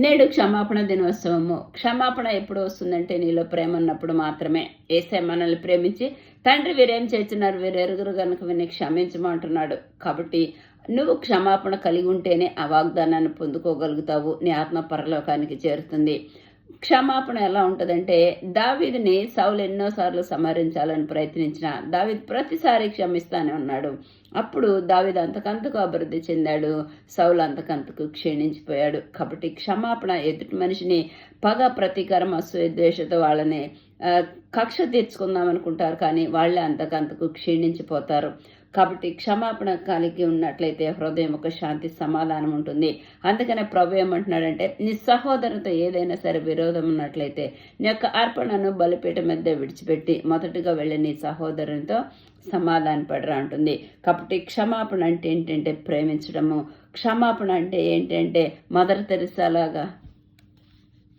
నేడు క్షమాపణ దినోత్సవము. క్షమాపణ ఎప్పుడు వస్తుందంటే నీలో ప్రేమ ఉన్నప్పుడు మాత్రమే. యేసయ్య మనల్ని ప్రేమించి తండ్రి వీరేం చేస్తున్నారు వీరెరుగురు గనుక వీరిని క్షమించమంటున్నాడు. కాబట్టి నువ్వు క్షమాపణ కలిగి ఉంటేనే ఆ వాగ్దానాన్ని పొందుకోగలుగుతావు. నీ ఆత్మ పరలోకానికి చేరుతుంది. క్షమాపణ ఎలా ఉంటుందంటే దావీదుని సౌలు ఎన్నోసార్లు సంహరించాలని ప్రయత్నించిన దావీదు ప్రతిసారి క్షమిస్తానే ఉన్నాడు. అప్పుడు దావీదు అంతకంతకు అభివృద్ధి చెందాడు. సౌలు అంతకంతకు క్షీణించిపోయాడు. కాబట్టి క్షమాపణ ఎదుటి మనిషిని పగ ప్రతీకారం అసూయ ద్వేషతో వాళ్ళని కక్ష తీర్చుకుందాం అనుకుంటారు, కానీ వాళ్ళే అంతకంతకు క్షీణించిపోతారు. కాబట్టి క్షమాపణ కలిగి ఉన్నట్లయితే హృదయం ఒక శాంతి సమాధానం ఉంటుంది. అందుకనే ప్రభు ఏమంటున్నాడంటే నీ సహోదరునితో ఏదైనా సరే విరోధం ఉన్నట్లయితే నీ యొక్క అర్పణను బలిపీఠం మీద విడిచిపెట్టి మొదటగా వెళ్ళి నీ సహోదరునితో సమాధానపడరా అంటుంది. కాబట్టి క్షమాపణ అంటే ఏంటంటే ప్రేమించడము. క్షమాపణ అంటే ఏంటంటే మదర్ తెరెసా లాగా